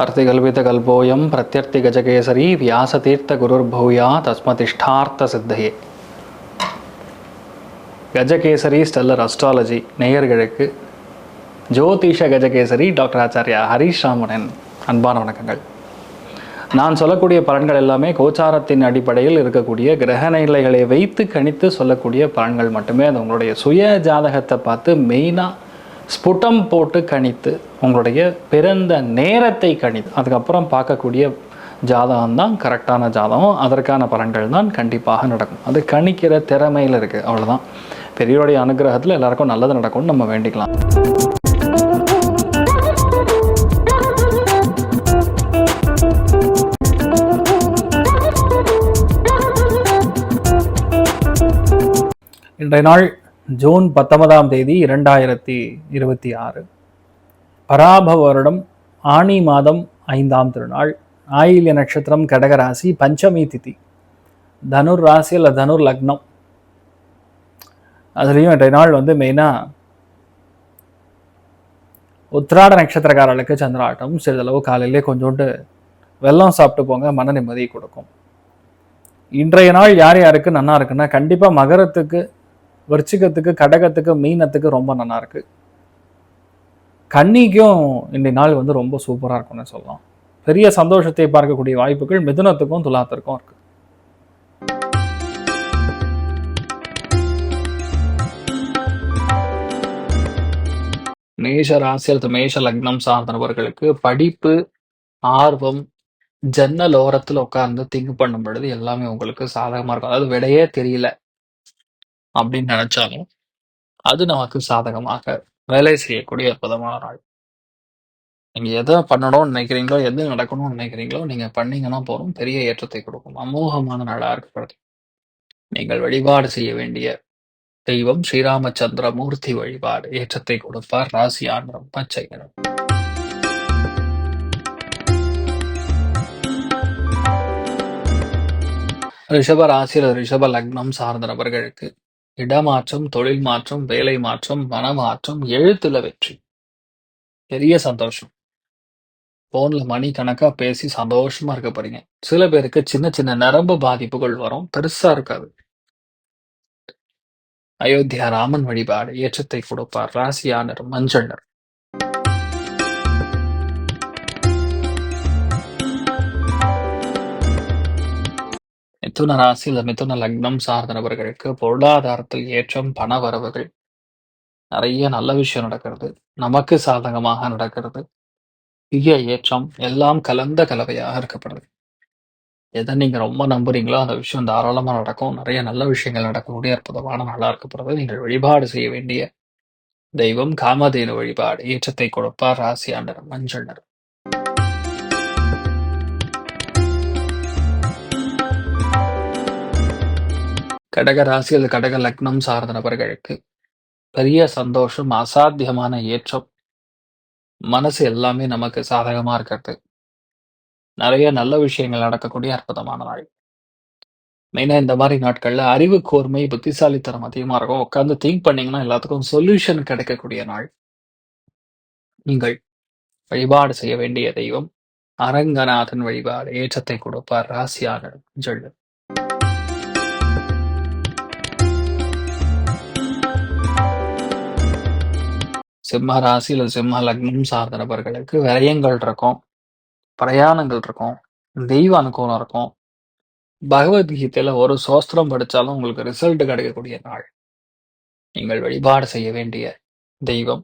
अर्तिकल्पितकल्पोऽयं प्रत्यर्थिगजकेसरी व्यासतीर्थगुरुर्भूया तस्मतिष्ठार्த்த சித்தையே. Gajakesari stellar astrology நேயர்களுக்கு ஜோதிஷ Gajakesari doctor Acharya Harish ராமனின் அன்பான வணக்கங்கள். நான் சொல்லக்கூடிய பலன்கள் எல்லாமே கோச்சாரத்தின் அடிப்படையில் இருக்கக்கூடிய கிரக நிலைகளை வைத்து கணித்து சொல்லக்கூடிய பலன்கள் மட்டுமே. அது உங்களுடைய சுய ஜாதகத்தை பார்த்து மெயினாக ஸ்புட்டம் போட்டு கணித்து உங்களுடைய பிறந்த நேரத்தை கணித்து அதுக்கப்புறம் பார்க்கக்கூடிய ஜாதகம் தான் கரெக்டான ஜாதகம். அதற்கான பலன்கள் தான் கண்டிப்பாக நடக்கும். அது கணிக்கிற திறமையில் இருக்குது, அவ்வளோதான். பெரியோருடைய அனுகிரகத்தில் எல்லாருக்கும் நல்லது நடக்கும்னு நம்ம வேண்டிக்கலாம். இன்றைய நாள் ஜூன் 19ஆம் தேதி 2026, பராபவ வருடம் ஆனி மாதம் 5ஆம் திருநாள், ஆயில்ய நட்சத்திரம், கடகராசி, பஞ்சமி திதி, தனுர் ராசி அல்ல தனுர் லக்னம். அதுலேயும் இன்றைய நாள் மெயினாக உத்திராட நட்சத்திரக்காரர்களுக்கு சந்திராட்டம். சிறிதளவு காலையிலே கொஞ்சோண்டு வெல்லம் சாப்பிட்டு போங்க, மன நிம்மதியை கொடுக்கும். இன்றைய நாள் யார் யாருக்கு நல்லா இருக்குன்னா, கண்டிப்பாக மகரத்துக்கு, விருச்சிகத்துக்கு, கடகத்துக்கு, மீனத்துக்கு ரொம்ப நல்லா இருக்கு. கன்னிக்கும் இன்றைய நாள் ரொம்ப சூப்பராக இருக்கும்னு சொல்லலாம். பெரிய சந்தோஷத்தை பார்க்கக்கூடிய வாய்ப்புகள் மிதுனத்துக்கும் துலாத்திற்கும் இருக்கு. மேஷ ராசி அல்லது மேஷ லக்னம் சார்ந்தவர்களுக்கு படிப்பு, ஆர்வம், ஜன்னல் ஓரத்தில் உட்கார்ந்து திங்க் பண்ணும் பொழுது எல்லாமே உங்களுக்கு சாதகமாக இருக்கும். அதாவது விடையே தெரியல அப்படின்னு நினைச்சாலும் அது நமக்கு சாதகமாக வேலை செய்யக்கூடிய அற்புதமான நாள். நீங்க எதை பண்ணணும்னு நினைக்கிறீங்களோ, எது நடக்கணும்னு நினைக்கிறீங்களோ நீங்க பண்ணீங்கன்னா போதும், பெரிய ஏற்றத்தை கொடுக்கும். அமோகமான நாளாக இருக்கிறது. நீங்கள் வழிபாடு செய்ய வேண்டிய தெய்வம் ஸ்ரீராமச்சந்திரமூர்த்தி வழிபாடு. ஏற்றத்தை கொடுப்பார். ராசி ஆண்டரம் பச்சை நிறம். ரிஷப ராசி ரிஷப லக்னம் சார்ந்த நபர்களுக்கு இடமாற்றம், தொழில் மாற்றம், வேலை மாற்றம், மனமாற்றம், எழுத்துல வெற்றி, பெரிய சந்தோஷம். போன்ல மணி கணக்கா பேசி சந்தோஷமா இருக்க போறீங்க. சில பேருக்கு சின்ன சின்ன நரம்பு பாதிப்புகள் வரும், பெருசா இருக்காது. அயோத்தியா ராமன் வழிபாடு ஏற்றத்தை கொடுப்பார். ராசியா நிறம் மஞ்சள் நிறம். மிதுன ராசியில் மிதுன லக்னம் சார்ந்த நபர்களுக்கு பொருளாதாரத்தில் ஏற்றம், பண வரவுகள், நிறைய நல்ல விஷயம் நடக்கிறது, நமக்கு சாதகமாக நடக்கிறது. பெரிய ஏற்றம், எல்லாம் கலந்த கலவையாக இருக்கப்படுது. எதை நீங்க ரொம்ப நம்புறீங்களோ அந்த விஷயம் தாராளமா நடக்கும். நிறைய நல்ல விஷயங்கள் நடக்கக்கூடிய அற்புதமான நாளா இருக்கப்படுறது. நீங்கள் வழிபாடு செய்ய வேண்டிய தெய்வம் காமதேனு வழிபாடு. ஏற்றத்தை கொடுப்பார். ராசி ஆண்டர் மஞ்சள் நிறம். கடக ராசி அல்லது கடக லக்னம் சார்ந்த நபர்களுக்கு பெரிய சந்தோஷம், அசாத்தியமான ஏற்றம், மனசு எல்லாமே நமக்கு சாதகமா இருக்கிறது. நிறைய நல்ல விஷயங்கள் நடக்கக்கூடிய அற்புதமான நாள். மெயினா இந்த மாதிரி நாட்கள்ல அறிவு கூர்மை, புத்திசாலித்தனம் அதிகமா இருக்கும். உட்கார்ந்து திங்க் பண்ணீங்கன்னா எல்லாத்துக்கும் சொல்யூஷன் கிடைக்கக்கூடிய நாள். நீங்கள் வழிபாடு செய்ய வேண்டிய தெய்வம் அரங்கநாதன் வழிபாடு. ஏற்றத்தை கொடுப்பார். ராசியான ஜொல்லு. சிம்ம ராசி அல்லது சிம்ம லக்னம் சார்ந்த நபர்களுக்கு விரயங்கள் இருக்கும், பிரயாணங்கள் இருக்கும், தெய்வ அனுகூலம் இருக்கும். பகவத்கீதையில ஒரு சோஸ்திரம் படிச்சாலும் உங்களுக்கு ரிசல்ட் கிடைக்கக்கூடிய நாள். நீங்கள் வழிபாடு செய்ய வேண்டிய தெய்வம்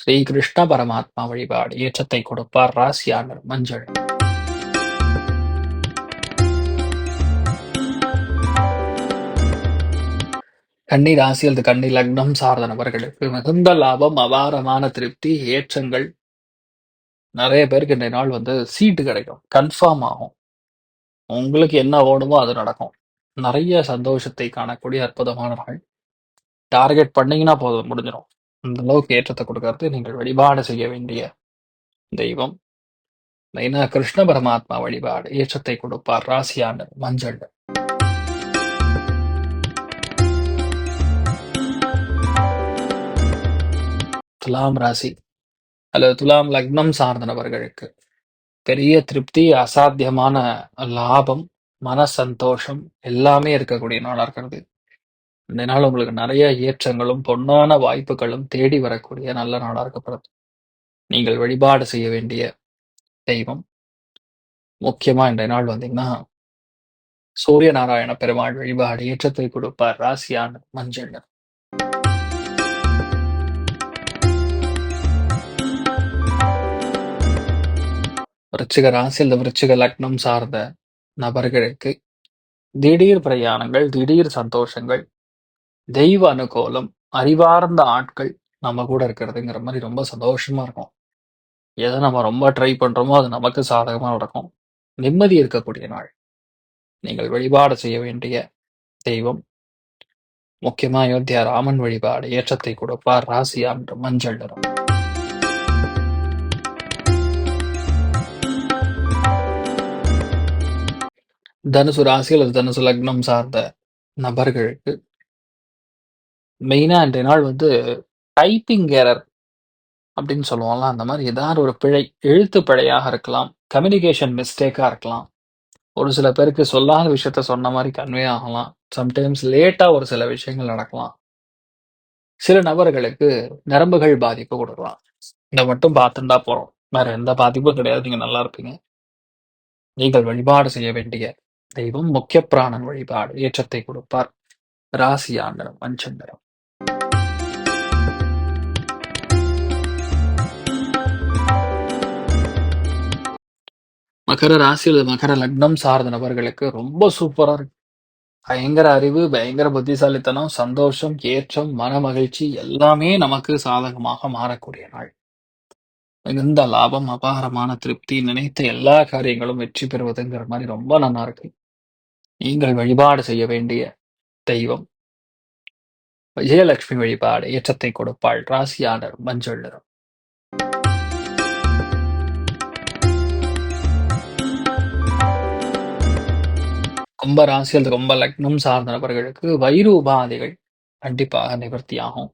ஸ்ரீ கிருஷ்ண பரமாத்மா வழிபாடு. ஏற்றத்தை கொடுப்பார். ராசியான மஞ்சள். கன்னி ராசி அல்லது கன்னி லக்னம் சார்ந்த நபர்களுக்கு மிகுந்த லாபம், அபாரமான திருப்தி, ஏற்றங்கள். நிறைய பேருக்கு இன்றைய நாள் சீட்டு கிடைக்கும், கன்ஃபார்ம் ஆகும். உங்களுக்கு என்ன ஓடுமோ அது நடக்கும். நிறைய சந்தோஷத்தை காணக்கூடிய அற்புதமான நாள். டார்கெட் பண்ணீங்கன்னா போதும், முடிஞ்சிடும். அந்த அளவுக்கு ஏற்றத்தை கொடுக்கறது. நீங்கள் வழிபாடு செய்ய வேண்டிய தெய்வம் மெயினா கிருஷ்ண பரமாத்மா வழிபாடு. ஏற்றத்தை கொடுப்பார். ராசியான மஞ்சள். துலாம் ராசி அல்லது துலாம் லக்னம் சார்ந்த நபர்களுக்கு பெரிய திருப்தி, அசாத்தியமான லாபம், மன சந்தோஷம் எல்லாமே இருக்கக்கூடிய நாளா இருக்கிறது. இந்த நாள் உங்களுக்கு நிறைய ஏற்றங்களும், பொன்னான வாய்ப்புகளும் தேடி வரக்கூடிய நல்ல நாளா இருக்கப்படுது. நீங்கள் வழிபாடு செய்ய வேண்டிய தெய்வம், முக்கியமா இன்றைய நாள் வந்தீங்கன்னா, சூரிய நாராயண பெருமாள் வழிபாடு ஏற்றத்தை கொடுப்பார். ராசியான மஞ்சள் நிறம். விருச்சிக ராசி அல்லது விருச்சிக லக்னம் சார்ந்த நபர்களுக்கு திடீர் பிரயாணங்கள், திடீர் சந்தோஷங்கள், தெய்வ அனுகூலம், அறிவார்ந்த ஆட்கள் நம்ம கூட இருக்கிறதுங்கிற மாதிரி ரொம்ப சந்தோஷமா இருக்கும். எதை நம்ம ரொம்ப ட்ரை பண்றோமோ அது நமக்கு சாதகமா நடக்கும். நிம்மதி இருக்கக்கூடிய நாள். நீங்கள் வழிபாடு செய்ய வேண்டிய தெய்வம், முக்கியமா அயோத்தியா ராமன் வழிபாடு ஏற்றத்தை கொடுப்பார். ராசியா மஞ்சள் நிறம். தனுசு ராசி அல்லது தனுசு லக்னம் சார்ந்த நபர்களுக்கு மெயினா இன்றைய நாள் டைப்பிங் எரர் அப்படின்னு சொல்லுவோம்ல, அந்த மாதிரி ஏதாவது ஒரு பிழை, எழுத்து பிழையாக இருக்கலாம், கம்யூனிகேஷன் மிஸ்டேக்கா இருக்கலாம். ஒரு சில பேருக்கு சொல்லாத விஷயத்த சொன்ன மாதிரி கன்வே ஆகலாம். சம்டைம்ஸ் லேட்டா ஒரு சில விஷயங்கள் நடக்கலாம். சில நபர்களுக்கு நரம்புகள் பாதிப்பு கொடுக்கலாம். இதை மட்டும் பார்த்துட்டா போறோம். வேற எந்த பாதிப்பும் கிடையாது. நீங்க நல்லா இருப்பீங்க. நீங்கள் வழிபாடு செய்ய வேண்டிய தெய்வம் முக்கிய பிராணன் வழிபாடு ஏற்றத்தை கொடுப்பார். ராசியா நிறம் மஞ்சள் நிறம். மகர ராசி அல்லது மகர லக்னம் சார்ந்த நபர்களுக்கு ரொம்ப சூப்பரா இருக்கு. பயங்கர அறிவு, பயங்கர புத்திசாலித்தனம், சந்தோஷம், ஏற்றம், மன மகிழ்ச்சி எல்லாமே நமக்கு சாதகமாக மாறக்கூடிய நாள். மிகுந்த லாபம், அபாரமான திருப்தி, நினைத்த எல்லா காரியங்களும் வெற்றி பெறுவதுங்கிற மாதிரி ரொம்ப நல்லா இருக்கு. நீங்கள் வழிபாடு செய்ய வேண்டிய தெய்வம் விஜயலட்சுமி வழிபாடு ஏற்றத்தை கொடுப்பாள். ராசியாளர் மஞ்சள் நிறம். கும்ப ராசி அல்லது கும்ப லக்னம் சார்ந்த நபர்களுக்கு வயிறு உபாதைகள் கண்டிப்பாக நிவர்த்தியாகும்.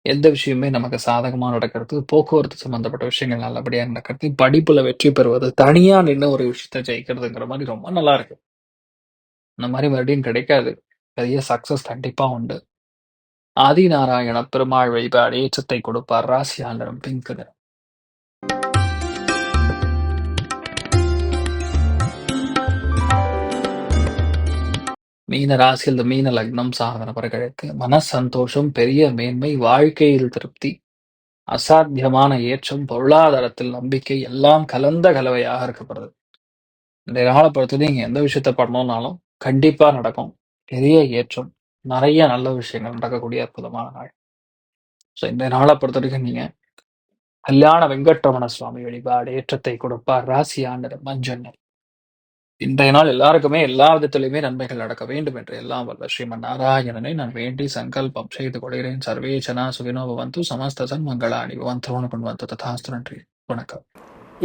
எந்த விஷயமே நமக்கு சாதகமா நடக்கிறது, போக்குவரத்து சம்பந்தப்பட்ட விஷயங்கள் நல்லபடியா நடக்கிறது, படிப்புல வெற்றி பெறுவது, தனியா நின்று ஒரு விஷயத்த ஜெயிக்கிறதுங்கிற மாதிரி ரொம்ப நல்லா இருக்கு. இந்த மாதிரி மறுபடியும் கிடைக்காது. பெரிய சக்சஸ் கண்டிப்பா உண்டு. ஆதிநாராயண பெருமாள் வழிபாடு ஏற்றத்தை கொடுப்பார். ராசியா நிறம் பிங்க் நிறம். மீன ராசி அல்லது மீன லக்னம் சார்ந்த நபர்களுக்கு மன சந்தோஷம், பெரிய மேன்மை, வாழ்க்கையில் திருப்தி, அசாத்தியமான ஏற்றம், பொருளாதாரத்தில் நம்பிக்கை எல்லாம் கலந்த கலவையாக இருக்கப்படுது. இந்த நாளை பொறுத்தவரை நீங்க எந்த விஷயத்த பண்ணணும்னாலும் கண்டிப்பா நடக்கும். பெரிய ஏற்றம், நிறைய நல்ல விஷயங்கள் நடக்கக்கூடிய அற்புதமான நாள். ஸோ இந்த நாளை பொறுத்த வரைக்கும் நீங்க கல்யாண வெங்கட்ரமண சுவாமி வழிபாடு ஏற்றத்தை கொடுப்பார். ராசியா நிறம் மஞ்சள் நிறம். இன்றைய நாள் எல்லாருக்குமே எல்லா விதத்திலுமே நன்மைகள் நடக்க வேண்டும் என்று எல்லாம் வல்ல ஸ்ரீமன் நாராயணனை நான் வேண்டி சங்கல்பம் செய்து கொள்கிறேன். சர்வே ஜனா சுகினோ பவந்து, சமஸ்த சன்மங்களானி பவந்து, கொண்டு ததாஸ்து. நன்றி, வணக்கம்.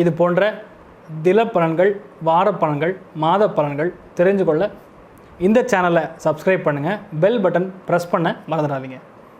இது போன்ற தில பலன்கள், வார பலன்கள், மாத பலன்கள் தெரிஞ்சு கொள்ள இந்த சேனலை சப்ஸ்கிரைப் பண்ணுங்கள். பெல் பட்டன் ப்ரெஸ் பண்ண மறந்துடாதீங்க.